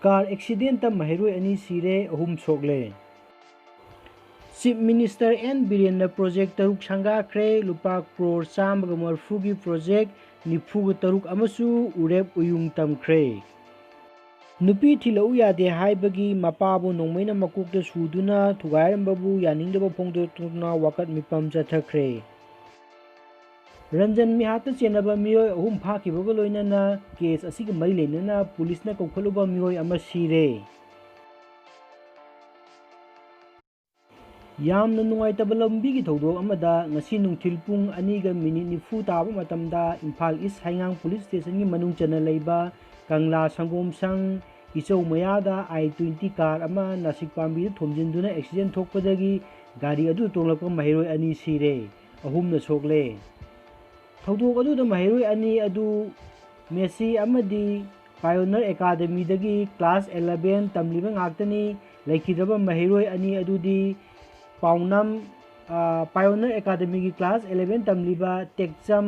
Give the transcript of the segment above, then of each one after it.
Car accident महरोई अनी सिरे अहुम सोकले। Chief minister N Birendra project तरुक संगाख्रे लुपा क्रोर चामग मरफुगी प्रोजेक्ट निफुग तरुक अमसु उरेप उयुंग तमख्रे। नुपी थिलौ यादे हाइबगी मपाबु नोंमैना मकुकते सुदुना थुगायरंबबु यानिंगदब फोंदोक्तुना वाकत मिपम चथख्रे। रंजन मिहात चेनब मियोय अहुम फाखिबग लोइनना केस असिग मरी लेनना पुलिसना कौखलुब मियोय अमा सिरे। यामना नुंगाइतब लंबीगी थौदोक अमदा ngasi नुंथिल पुंग 2:40 ताब मतमदा इम्फाल ईस्ट हाइंगांग पुलिस स्टेशन की मनुंग चना लेबा कंगला संगोम संग इचौ मयादा I-20 कार अमा नासिक पांबी थोमजिंदुना एक्सीडेंट थोकपदगी गाड़ी अदु तोंगलप महिरोय अनी सिरे अहुमना सोकले। थौदोक अदुदा महिरोय अनी अदु मेसी अमदी पायोनियर एकेडमी दगी क्लास 11 तमलिबा ngakतनी लेखिदब महिरोय अनी अदुदी पाउनम पायोनियर एकेडमी की क्लास 11 तमलिबा टेक्चम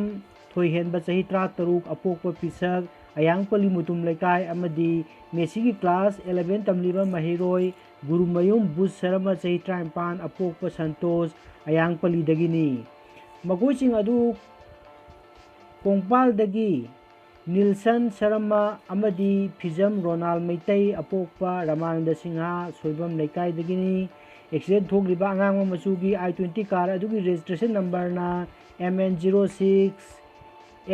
थोइहेनबा चही 33 अपोकप पिसक अयांगपली मुतुम लेकाय अमदी मेसी की क्लास 11 तमलिबा महिरोय गुरुमयुम बुस शर्मा चही 53 अपोकप संतोष अयांगपली दगिनी मगोइसिंग अदु कोंगपाल दगी नीलसन शर्मा अमदी फिजम रोनाल मैतई अपोकपा रामानंद सिंहा सोइबम लेकाय दगिनी एक्सीडेंट थोकलिबा अंगांग मचुगी I-20 कार अदुगी रजिस्ट्रेशन नंबर ना MN06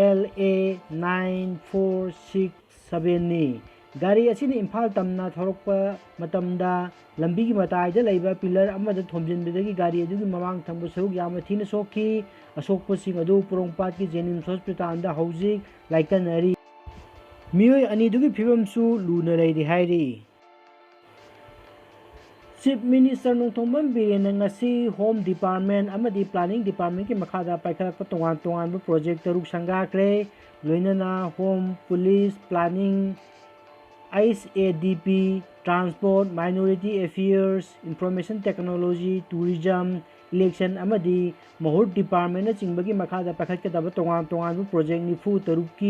LA 9467 नी गाड़ी असिन इम्फाल तमना थोरकपा मतमदा लंबीगी मताइदा लैबा पिलर अमदा थोमजिनबदगी गाड़ी अदुगी ममांग थंब सरुक याम थीना सोखी असोकपसिंग अदु पुरोंगपाट की जेनिम्स हॉस्पिटल दा हौजिक लाइकनरी मियोय अनिदुगी फिबमसु लूना लैदि हाइरी। Chief minister Nongthombam Birendra home department अमदी प्लानिंग डिपार्टमेंट की मखादा पाइखलप तोंगान तोंगान प्रोजेक्ट तरुक संगाख्रे लोइनना home police planning HADP transport minority affairs information technology tourism election अमदी महुर डिपार्टमेंट चिंबगी मखादा पाइखलकदब तोंगान तोंगान प्रोजेक्ट निफु तरुक की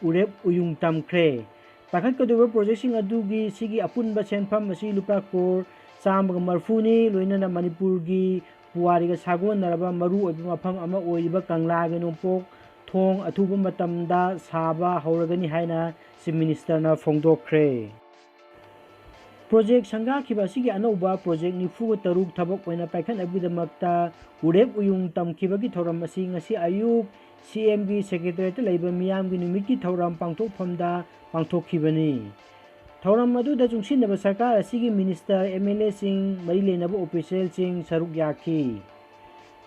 उरेप उयुंग तमख्रे। पाइखलकदब प्रोजेक्ट अदुगी सिगी अपुनबा सेनफम असी लुपा क्रोर चामग मरफुनी लोइनना मणिपुर की पुवारीगा सागोनरबा मरु ओइबा मफम अमा ओइबा कंगलागे नोंपोक थोंग अथुबा मतमदा साबा हौरगनी हाइना चीफ मिनिस्टर फोंदोक्ख्रे। प्रोजेक्ट संगाखिबा सिगी अनौबा प्रोजेक्ट निफु तरुक थबक ओइना पाइखनबगिदमक्ता उरेप उयुंग तमखिबगी थौरम असी ngasi अयुक CM की सेक्रेटरीट लैबा मियामगी नुमिकी थौरम पांगथोकफमदा पांगथोकखिबनी। थौरम अदुदा चुंगसिनबा सरकार असिगी मिनिस्टर MLA सिंह मरी लेनबा ऑफिशियल सिंह सरुक याखी।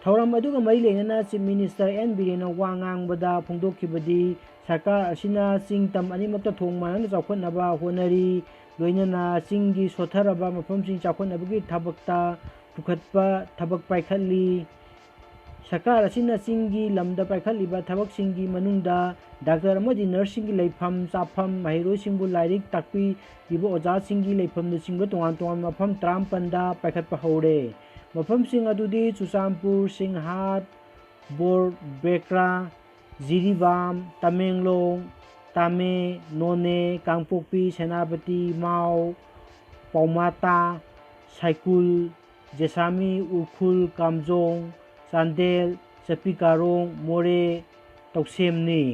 थौरम अदुगा मरी लेनना चीफ मिनिस्टर एन बीरेन्द्र वा ngangbada फोंदोकखिबदी सरकार असिना चिंग तम अनिमक्ता थोंग मानना चाउखनबा होनरी लोइनना चिंगी सोथरबा मफमसिंग चाउखनबगी थबकता पुखतपा थबक पाइखली। सरकार असिना चिंगी लमदा पाइखलिबा थबकसिंगी मनुंगदा डॉक्टर अमदी नर्सिंग की लेफम चाफम महिरोइसिंगबु लाइरिक ताकपी दिबो ओजासिंगी लेफम चिंगबा तोंगान तोंगान मफम 53 पाइखतपा हौरे। मफमसिंग अदुदी चुचामपुर सिंहाट बोरबेक्रा जिरीबाम तमेंगलोंग तामे नोने कांगपोकपी सेनापति माओ पौमाता साइकुल जेसामी उखुल कामजोंग चांदेल चपीकारोंग मोरे तौसेमनी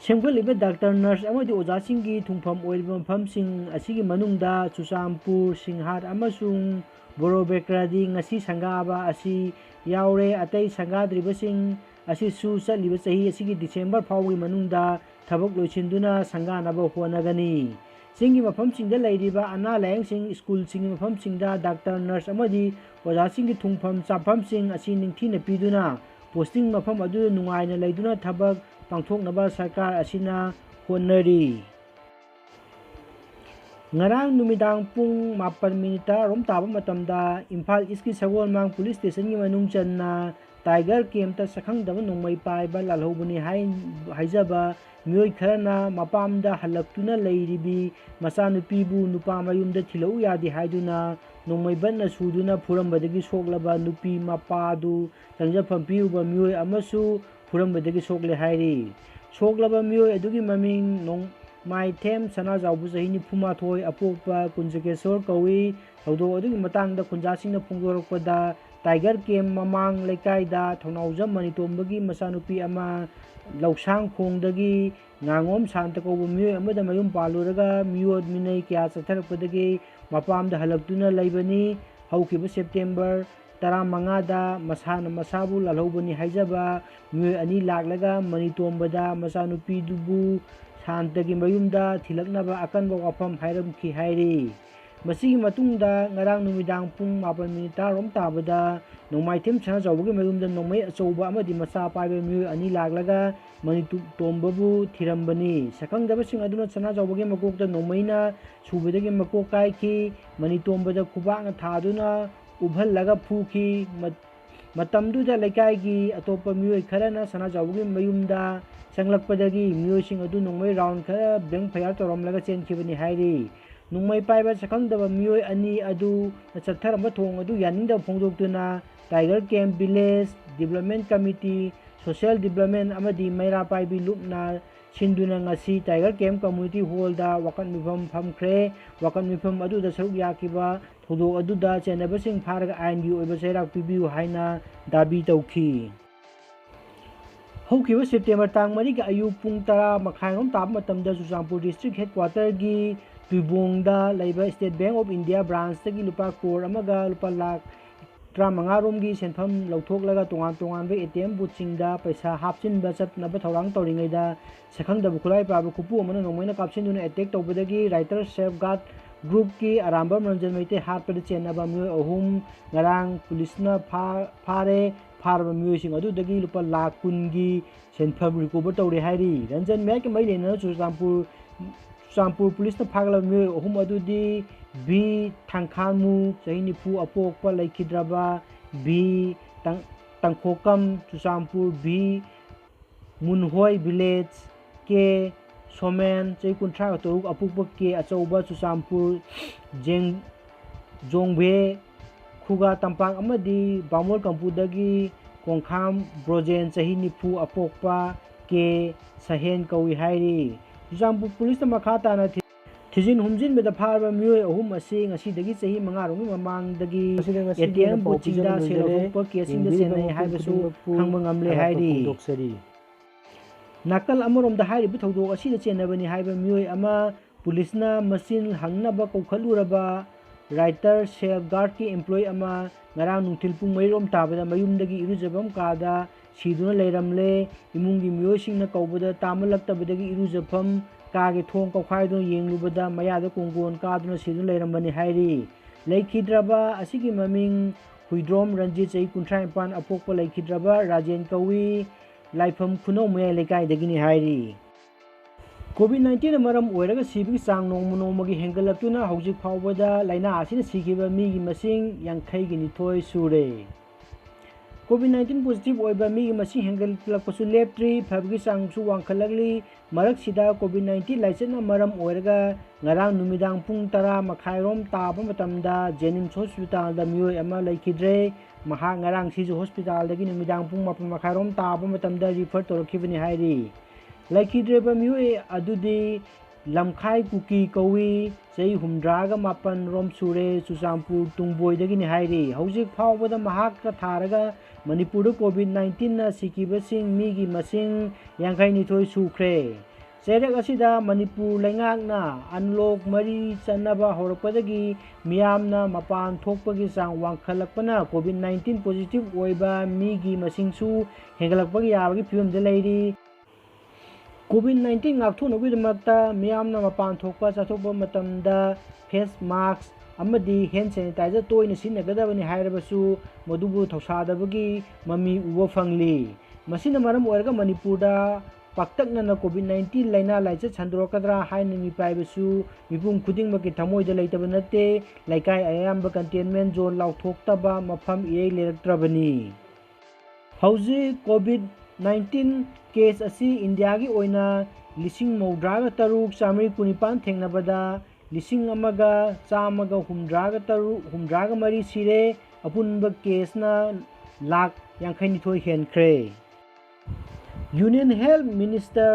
सेमगलिबा डॉक्टर नर्स अमदी ओजासिंगी थुंगफम ओइबा मफमसिंग असिगी मनुंगदा चुचामपुर सिंहाट अमसुंग बोरोबेक्रादी ngasi संगाबा असि यावरे अतै संगाद्रिबसिंग असिसु चलिबा चही असिगी डिसेंबर फाउगी मनुंगदा थबक लोइसिंदुना संगानबा होनगनी। सिंगी मफमसिंगदा लैरिबा अना लायंगसिंग स्कूलसिंगी मफमसिंगदा डॉक्टर नर्स अमदी ओजासिंगी थुंगफम चाफमसिंग असि निंगथीना पीदुना पोस्टिंग मफम अदु नुंगाइना लैदुना थबक पांगथोकनबा सरकार असिना honorary. ngarang numidang pung 7 rom taba matamda Imphal East ki Sagolmang Police Station ki manung channa Tiger Camp ta sakhangdaba nongmai paiba lalhobuni haijaba mioi kharana mapamda halaktuna leiribi machanupibu nupa mayumda thilau yadi haiduna nongmai banna suduna phurambadagi soklaba nupi mapadu tangjafam piuba mioi amasu phurambadagi sokle hairi। soklaba mioi adugi maming Maithem Sanajaubu Chahi Nifumathoi Apopa Kunjakeswar Kawi Thaudo Adugi Matangda Khunjasingna Phongdorokpada Tiger Camp Mamang Leikaida Thonauja Manitombagi Masanupi ama Lausang Khongdagi Ngangom Santa Kauba Miyoi amada Mayum Paluraga Miyod Minai Kya Chatharakpadagi Mapamda Halaktuna Laibani Haukiba September Taramangada Masana Masabu Lalhobani Haijaba Miyoi Ani Laklaga Manitombada Masanupi Dubu Santagi Mayumda Thilaknaba Akanba Wafam Hairamki Hairi Masigi Matungda Ngarang Numidang Pung Mapan Minita Rom Tabada Nomaithem Sanajaubugi Mayumda Nomai Achouba amadi Masa Paiba Miyoi Ani Laklaga Manitombabu Thirambani Sakangdabasing aduna Sanajaubugi Makokta Nomaina Subadagi Makok Kaiki Manitombada Kubakna Thaduna Ubhallaga Phuki Matamduda Leikaigi Atopa Miyoi Kharana Sanajaubugi Mayumda Sanglakpadagi Miyosing adu Nomai round Khara Beng Phayar Toromlaga Chenkibani Hairi Numai Paiba Sakangdaba Miyoi Ani adu Chatharamba Thong adu Yaninda Phongdoktuna Tiger Camp Village Development Committee Social Development amadi Maira Paibi Lupna Sinduna ngasi Tiger Camp Community Hall da Wakan Mifam Phamkhre Wakan Mifam adu da saruk yakiba thodo adu da chenabasing pharaga ain gi oiba sairak pibiu haina dabi tauki Haukiba September tang mari ga ayu pung 10 makhairom tab matamda Churachandpur District Headquarter gi Tuibongda Laiba State Bank of India branch tagi lupa crore amaga lupa lakh 35 gi senfam lauthok tongan ATM boothsingda paisa hapchinba chatnaba thorang tawringaida sakhangdaba khulai paba khupu amana nongmaina kapsinduna attack tawbadagi writer safeguard group ki aramba ranjan maite hatpada chenaba miyoi ahum ngarang pulisna phare pharba miyoi sing adu dagi lupa lakh 10 gi senfam recover tawre hairi ranjan mek mai lena Churachandpur police na phagla miyoi ahum adu di B Thangkhanmu Chahi Nifu Apokpa Laikhidraba B Tangkhokam Churachandpur B Munhoi Village K Somen Chahi Kunthra Toruk Apukpa K Achouba Churachandpur Jongbe Khuga Tampak amadi Bamol Kampudagi Kongkham Brojen Chahi Nifu Apokpa K Sahen Kawi Hairi Churachandpur police na makhata na Tijin Humjin Beda Parba Miyoi ahum asi ngasidagi chahi 5 rongi mamangdagi ATM boothingda selokpa kesingda chenai haibasu khangba ngamle hairi Nakal amaromda hairibu thodok asida chenabani haiba miyoi ama pulisna machine hangnaba kaukhaluraba writer safeguard ki employee ama ngarang nungthil pung 3 rom tabada mayumdagi irujabam kada siduna leiramle imungi miyoi singna kaubada tamalaktabadagi irujafam Kage thong kaukhaido yenglubada mayada konggon kaduna sidun leirambani hairi Laikhidraba asigi maming Huidrom Ranjit Chahi 35 apokpa Laikhidraba Rajen Kawi Laifam Khunau Mayai Lekai dagini hairi COVID-19 maram oiraga sibigi sang nongmagi hengalaptuna hojik phawbada laina asina sikiba migi masing 52 sure COVID-19 positive oiba migi masing hengalappasu leptri phabgi sangsu wangkhalagli Marak sida COVID-19 laisena maram oiraga ngarang numidang pung 10 makhairom taba matamda Jennings Hospital da miyoi ama laikhidre maha ngarang Siju Hospital dagi numidang pung 4 makhairom taba matamda refer torakibani hairi laikhidre ba miyoi adudi lamkhai kuki kawi Chahi 7 rom sure Churachandpur tungboi dagi ni hairi hojik phawbada mahak ka tharaga Manipur COVID-19 na sikibasing migi masing 52 sukre Serak asida Manipur laingakna unlock mari chanaba horakpadagi miyamna mapan thokpagi sang wangkhalakpana COVID-19 positive oiba migi masingsu hengalakpagi yabagi phibamda leiri COVID-19 ngakthonogidmakta miyamna mapan thokpa chathokpa matamda face mask amadi hand sanitizer toina sinagadabani hairabasu madubu thausadabagi mami uwa phangli masina maram oiraga Manipurda paktakna COVID-19 laina laisa chandorokadra haina mi paibasu mipum khudingmaki thamoida leitaba nate laikai ayamba containment zone lauthoktaba mafam ei leraktrabani hauji COVID-19 case asi India gi oina 93 thengnabada 1,153 sire apunba kesna lakh 52 henkre Union Health Minister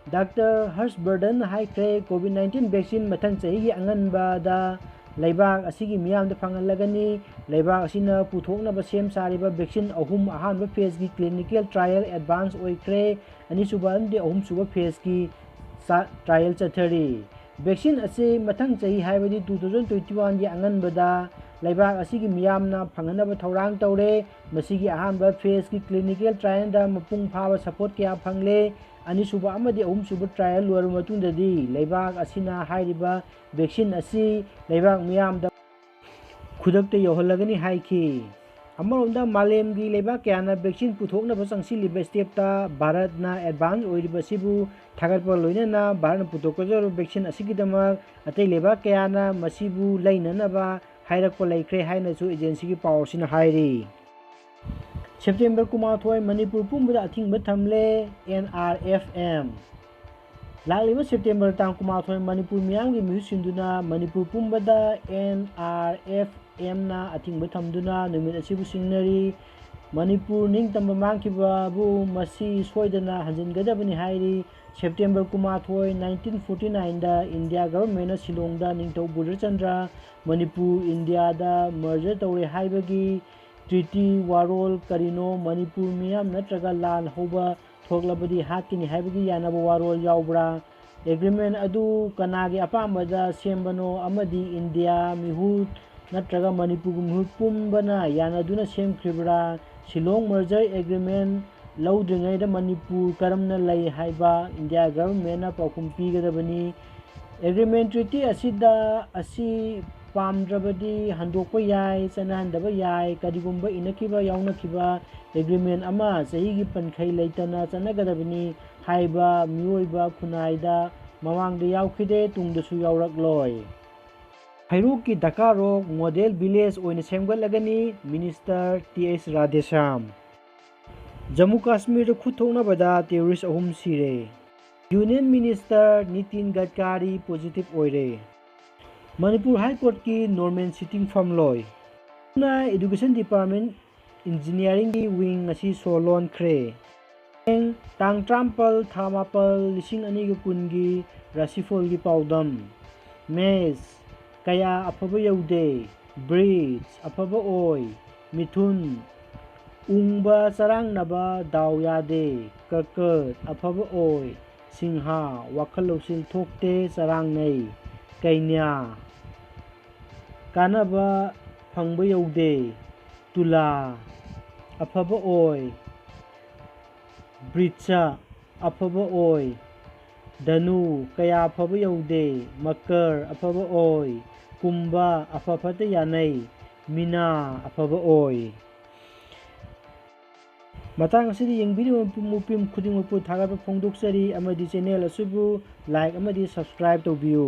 Dr. Harshvardhan haikre COVID-19 vaccine mathang chahi anganbada leibak asigi miyamda phangalagani leibak asina puthoknaba sem sariba vaccine ahum ahanba phase gi clinical trial advance oikre anisuba ande ahum suba phase gi trial chathari vaccine ase mathang chahi haibadi 2021 gi anganbada leibak asigi miyamna phanganaba thorang tawre masigi ahanba phase gi clinical trial da mapung phaba support kya phangle अनिसुबा अमदी अहुमसुबा trial लोर मतुंददी लेबाग असिना हाइरिबा vaccine असि लेबाग मियामदा खुदकते यौहलगनी हाइखी अमरोंदा मालेमगी लेबाग क्याना vaccine पुथोकनबा चंगसिलिबा स्टेपता भारतना advance ओइरिबसिबु थागतपा लोइनना भारतना पुथोकजरो vaccine असिगिदमक अतै लेबाग क्याना मसिबु लैननबा हाइरकपा लैख्रे हाइनसु एजेंसी पावरसिना हाइरी सेप्टेम्बर कुमाथोय मणिपुर पुंबदा अथिंग थमले NRFM लालिबा सेप्टेम्बर तांग कुमाथोय मणिपुर मियामगी मिहुसिंदुना मणिपुर पुंबदा NRFM ना अथिंग थमदुना नुमित असिबु सिंगनरी मणिपुर निंगतंबा मांगखिबाबु मसी सोयदना हंजनगदबनी हाइरी सेप्टेम्बर कुमाथोय 1949 दा India government शिलोंगदा Ningthou Budhachandra Manipur India दा मर्जर तौरे हाइबगी ट्रीटी वारोल करीनो मणिपुर मियाम नत्रगा लाल होबा थोगलबदी हाकिनी हाइबगी यानबा वारोल यावब्रा एग्रीमेंट अदु कनागे अपामदा सेमबनो अमदी इंडिया मिहुत नत्रगा मणिपुर मिहुत पुंबना यानदुना सेमख्रिबरा शिलोंग मर्जर एग्रीमेंट लौद्रिङैदा मणिपुर करमना लई हाइबा इंडिया गवर्नमेंट पाउखुम पीगदबनी एग्रीमेंट ट्रीटी असिदा असि पामद्रबदी हंदोकपा याय चनहंदबा याय कदिगुंबा इनखिबा यावनखिबा एग्रीमेंट अमा चहीगी पनखै लैतना चनगदबनी हाइबा मियोइबा खुनाइदा ममांगदा यावखिदे तुंगदसु यावरकलोय फैरुकी दकारोक मॉडल विलेज ओइना सेमगलगनी मिनिस्टर TS राधेश्याम जम्मू कश्मीर खुथोंगनबदा टेररिस्ट अहुम सिरे union minister Nitin Gadkari positive ओइरे मणिपुर हाई कोर्ट की नॉर्मल सिटिंग फमलोय एजुकेशन डिपार्टमेंट इंजीनियरिंग की विंग असी सोलोन ख्रे तांग ट्राम्पल थामापल लिसिंग अनिग कुनगी राशिफोल की पाउदम मेस कया अफब यौदे ब्रिज अफब ओय मिथुन उंगबा चरांग नबा दाव यादे कर्कट अफब ओय सिंहा वाखल लौसिल थोकते चरांग नै कैन्या कानबा फंग यौदे तुला अफब ओय ब्रिचा अफब ओय धनु कया अफब यौदे मकर अफब ओय कुंभा अफफत यानै मीना अफब ओय मतंग असि यंगबिनो मुपिम खुदिंगपु थागब फोंदोक्सरी अमदि चैनल असुबु लाइक अमदि सब्सक्राइब तौबियु।